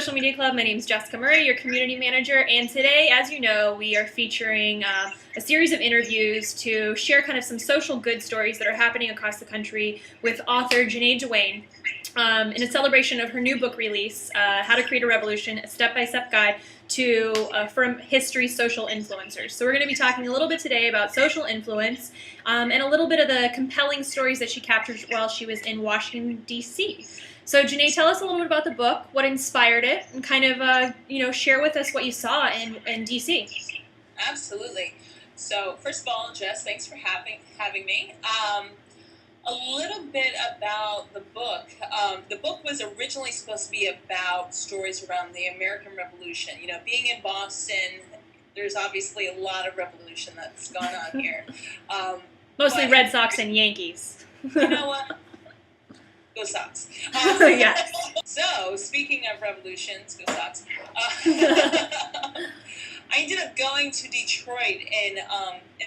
Social Media Club. My name is Jessica Murray, your community manager, and today, as you know, we are featuring a series of interviews to share kind of some social good stories that are happening across the country with author Ja-Naé Duane in a celebration of her new book release, How to Create a Revolution, a step-by-step guide to from history social influencers. So we're going to be talking a little bit today about social influence and a little bit of the compelling stories that she captured while she was in Washington, D.C. So Ja-Naé, tell us a little bit about the book, what inspired it, and kind of share with us what you saw in D.C. Absolutely. So first of all, Jess, thanks for having me. A little bit about the book. The book was originally supposed to be about stories around the American Revolution. You know, being in Boston, there's obviously a lot of revolution that's gone on here. Mostly Red Sox and Yankees. You know what? Go Sox. Yes. So, speaking of revolutions, go Sox. I ended up going to Detroit in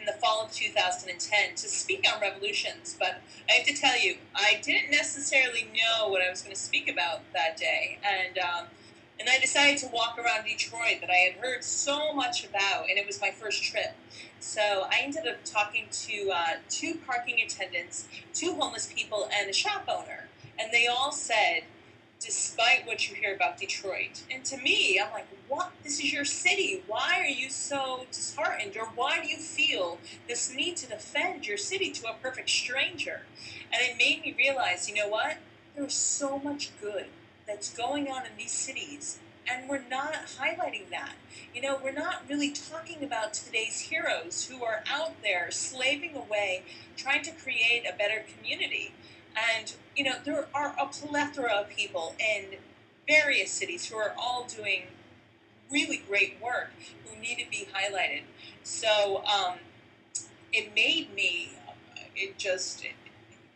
the fall of 2010 to speak on revolutions, but I have to tell you, I didn't necessarily know what I was going to speak about that day, and I decided to walk around Detroit that I had heard so much about, and it was my first trip. So I ended up talking to two parking attendants, two homeless people, and a shop owner, and they all said, despite what you hear about Detroit. And to me, I'm like, what? This is your city. Why are you so disheartened? Or why do you feel this need to defend your city to a perfect stranger? And it made me realize, you know what? There's so much good that's going on in these cities, and we're not highlighting that. You know, we're not really talking about today's heroes who are out there slaving away, trying to create a better community. And, you know, there are a plethora of people in various cities who are all doing really great work who need to be highlighted. So it made me,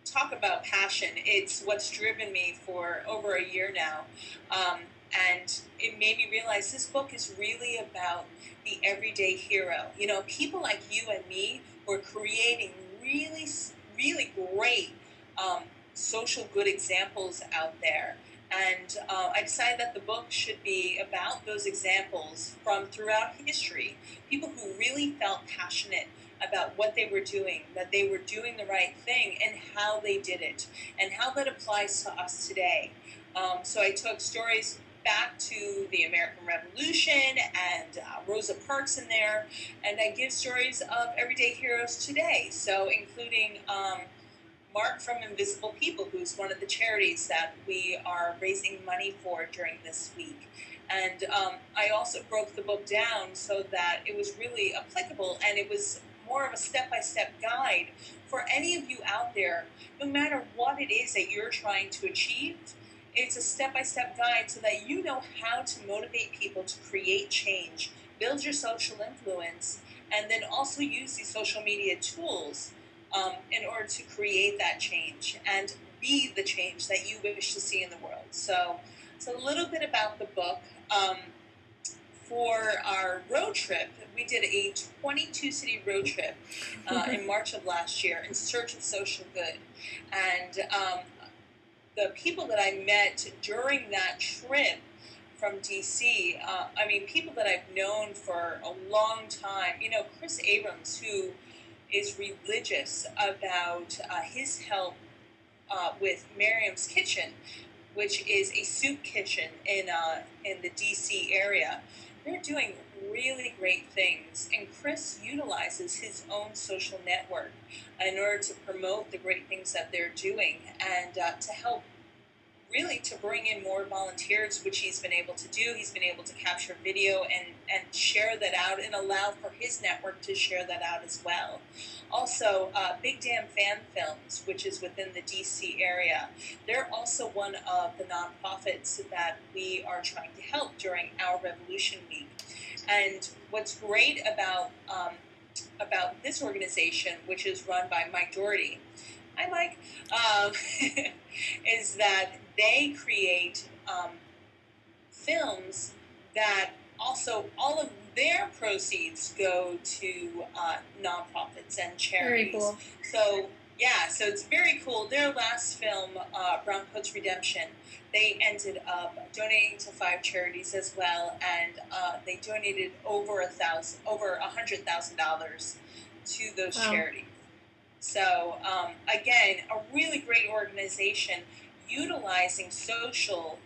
talk about passion. It's what's driven me for over a year now. And it made me realize this book is really about the everyday hero. You know, people like you and me who are creating really, really great social good examples out there. And I decided that the book should be about those examples from throughout history, people who really felt passionate about what they were doing, that they were doing the right thing, and how they did it, and how that applies to us today. So I took stories back to the American Revolution and Rosa Parks in there, and I give stories of everyday heroes today, so including Mark from Invisible People, who's one of the charities that we are raising money for during this week. And I also broke the book down so that it was really applicable, and it was more of a step-by-step guide for any of you out there, no matter what it is that you're trying to achieve. It's a step-by-step guide so that you know how to motivate people to create change, build your social influence, and then also use these social media tools in order to create that change and be the change that you wish to see in the world. So it's a little bit about the book. For our road trip, we did a 22-city road trip in March of last year in search of social good. And the people that I met during that trip from D.C., people that I've known for a long time. You know, Chris Abrams, who is religious about his help with Miriam's Kitchen, which is a soup kitchen in the D.C. area. They're doing really great things, and Chris utilizes his own social network in order to promote the great things that they're doing and to help really to bring in more volunteers, which he's been able to do. He's been able to capture video and share that out and allow for his network to share that out as well. Also, Big Damn Fan Films, which is within the D.C. area, they're also one of the nonprofits that we are trying to help during our Revolution Week. And what's great about this organization, which is run by Mike Doherty, hi Mike, is that they create films that also all of their proceeds go to nonprofits and charities. Very cool. So Yeah, so it's very cool. Their last film, Brown Coat's Redemption, they ended up donating to 5 charities as well, and they donated over $100,000 to those Wow. charities. So again, a really great organization utilizing social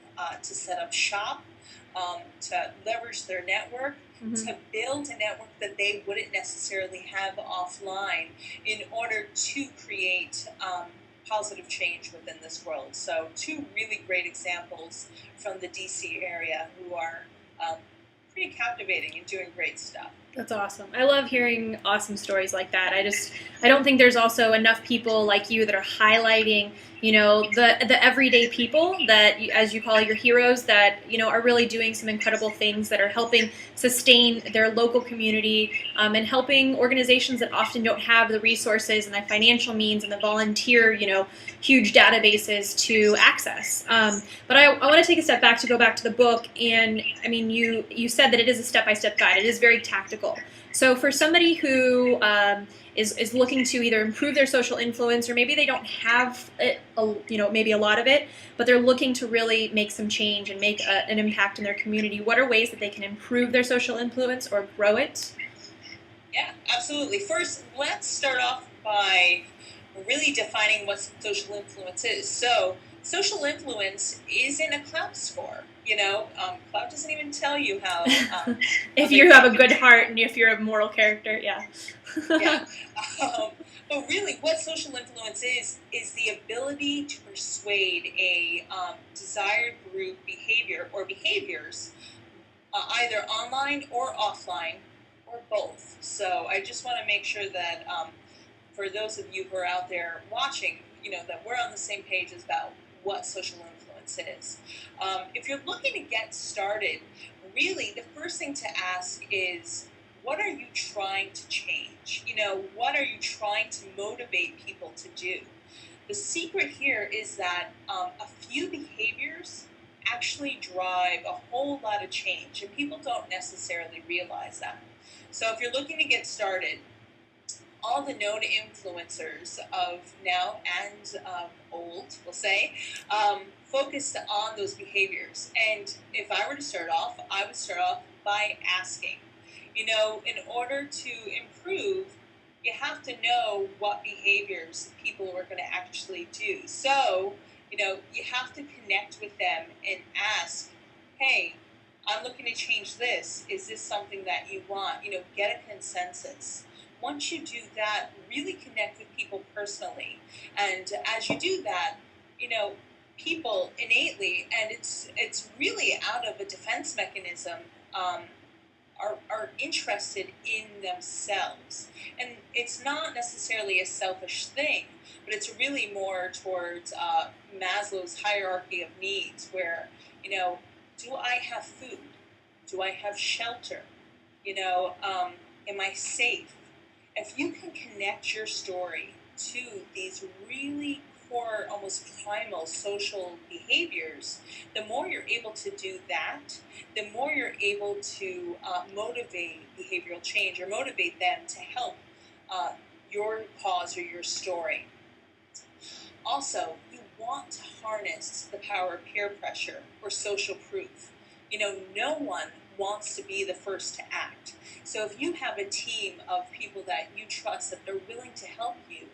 to set up shop, to leverage their network, Hmm. to build a network that they wouldn't necessarily have offline in order to create positive change within this world. So, two really great examples from the DC area who are um, pretty captivating and doing great stuff. That's awesome. I love hearing awesome stories like that. I don't think there's also enough people like you that are highlighting, the everyday people that, as you call your heroes, that, are really doing some incredible things that are helping sustain their local community, and helping organizations that often don't have the resources and the financial means and the volunteer, huge databases to access. But I want to take a step back to go back to the book, and I mean, you said that it is a step-by-step guide. It is very tactical. So for somebody who is looking to either improve their social influence, or maybe they don't have it, maybe a lot of it, but they're looking to really make some change and make an impact in their community, what are ways that they can improve their social influence or grow it? Yeah, absolutely. First, let's start off by really defining what social influence is. So, social influence isn't a clout score. Clout doesn't even tell you how If big you have a that can good be. heart and if you're a moral character, yeah. Yeah. Um, but really, what social influence is the ability to persuade a desired group behavior or behaviors, either online or offline, or both. So I just want to make sure that for those of you who are out there watching, that we're on the same page about what social influence is. If you're looking to get started, really the first thing to ask is, what are you trying to change? What are you trying to motivate people to do? The secret here is that a few behaviors actually drive a whole lot of change, and people don't necessarily realize that. So if you're looking to get started, all the known influencers of now and old, we'll say, focused on those behaviors. And if I were to start off, I would start off by asking. In order to improve, you have to know what behaviors people are going to actually do. So, you have to connect with them and ask, hey, I'm looking to change this. Is this something that you want? Get a consensus. Once you do that, really connect with people personally. And as you do that, you know, people innately, and it's really out of a defense mechanism, um, are interested in themselves. And it's not necessarily a selfish thing, but it's really more towards Maslow's hierarchy of needs, where, you know, do I have food? Do I have shelter? Am I safe? If you can connect your story to these really core, almost primal social behaviors, the more you're able to do that, the more you're able to motivate behavioral change or motivate them to help uh, your cause or your story. Also, you want to harness the power of peer pressure or social proof. No one wants to be the first to act. So if you have a team of people that you trust, that they're willing to help you,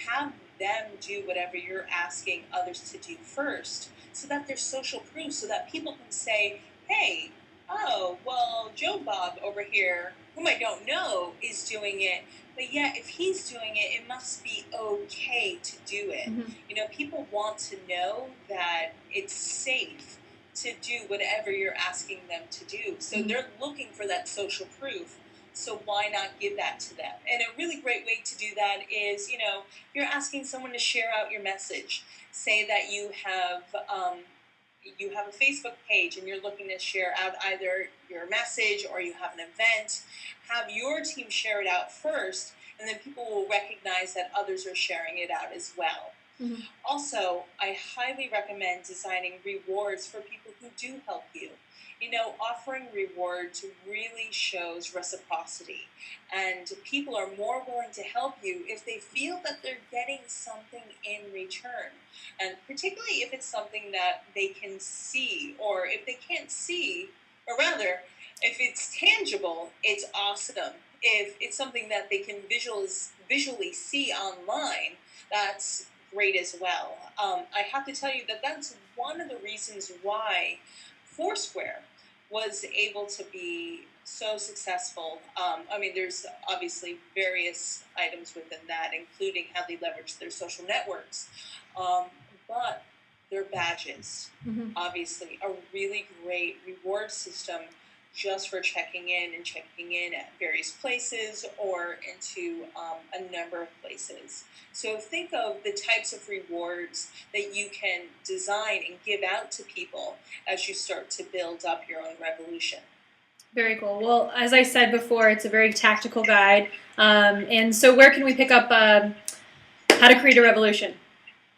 have them do whatever you're asking others to do first, so that there's social proof, so that people can say, hey, oh, well, Joe Bob over here, whom I don't know, is doing it, but yet if he's doing it, it must be okay to do it. Mhm. People want to know that it's safe to do whatever you're asking them to do. So Mhm. they're looking for that social proof. So why not give that to them? And a really great way to do that is, you're asking someone to share out your message. Say that you have a Facebook page and you're looking to share out either your message or you have an event. Have your team share it out first, and then people will recognize that others are sharing it out as well. Mhm. Also, I highly recommend designing rewards for people who do help you. You know, offering rewards really shows reciprocity, and people are more willing to help you if they feel that they're getting something in return, and particularly if it's something that they can see, or if they can't see, or rather, if it's tangible, it's awesome. If it's something that they can visually see online, that's great as well. I have to tell you that that's one of the reasons why Foursquare was able to be so successful. I mean, there's obviously various items within that, including how they leverage their social networks. But their badges, obviously, a really great reward system just for checking in at various places or into a number of places. So think of the types of rewards that you can design and give out to people as you start to build up your own revolution. Very cool. Well, as I said before, it's a very tactical guide. And so where can we pick up how to create a revolution?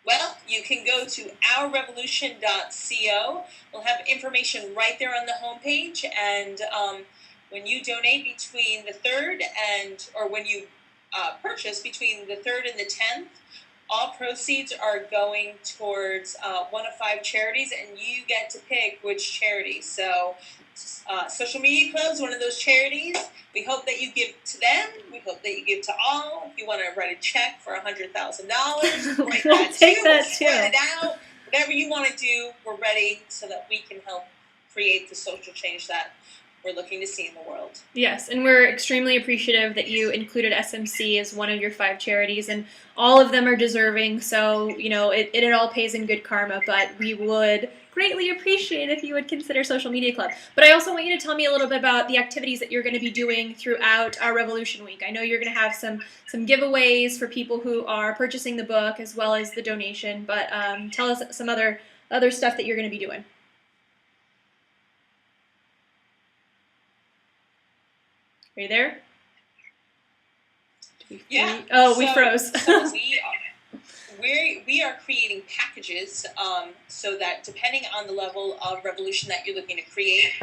Well, you can go to ourrevolution.co. We'll have information right there on the homepage. And when you donate between the 3rd or when you purchase between the 3rd and the 10th, all proceeds are going towards one of 5 charities, and you get to pick which charity. So Social Media Club is one of those charities. We hope that you give to them. We hope that you give to all. If you want to write a check for $100,000, write We'll that take too. that Spread too. it out. Whatever you want to do, we're ready so that we can help create the social change that we're looking to see in the world. Yes, and we're extremely appreciative that you included SMC as one of your 5 charities, and all of them are deserving, so, you know, it all pays in good karma, but we would greatly appreciate if you would consider Social Media Club. But I also want you to tell me a little bit about the activities that you're going to be doing throughout our Revolution Week. I know you're going to have some giveaways for people who are purchasing the book as well as the donation, but tell us some other stuff that you're going to be doing. Are you there? Yeah. Oh, we froze. So we are creating packages so that depending on the level of revolution that you're looking to create.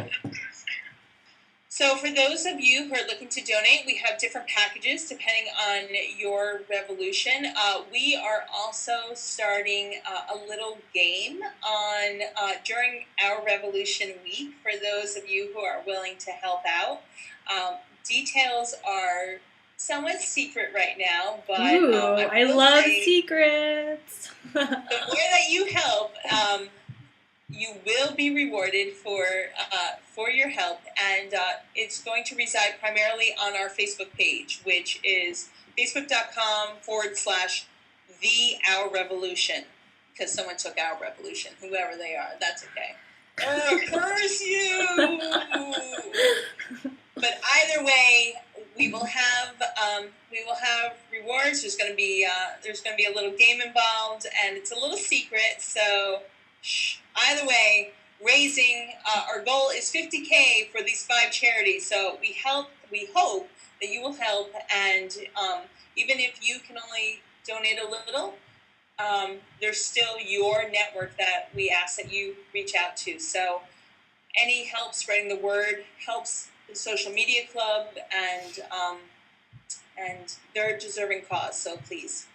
So for those of you who are looking to donate, we have different packages depending on your revolution. We are also starting a little game on during our Revolution Week for those of you who are willing to help out. Details are somewhat secret right now, but ooh, I love secrets. The more that you help, you will be rewarded for your help, and it's going to reside primarily on our Facebook page, which is facebook.com/the-our-revolution, because someone took our revolution, whoever they are. That's okay. Oh, curse you! But either way, we will have rewards. There's going to be a little game involved, and it's a little secret. So, either way, raising our goal is $50K for these 5 charities. So we hope that you will help, and even if you can only donate a little, there's still your network that we ask that you reach out to. So any help spreading the word helps the Social Media Club, and they're a deserving cause, so please.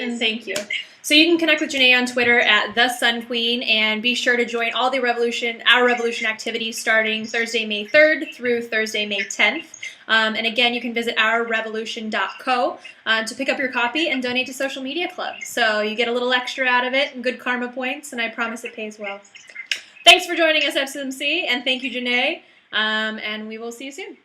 And thank you. So you can connect with Ja-Naé on Twitter at The Sun Queen, and be sure to join all the Our Revolution activities starting Thursday, May 3rd through Thursday, May 10th. And again, you can visit ourrevolution.co to pick up your copy and donate to Social Media Club. So you get a little extra out of it and good karma points, and I promise it pays well. Thanks for joining us, SMC, and thank you, Ja-Naé. And we will see you soon.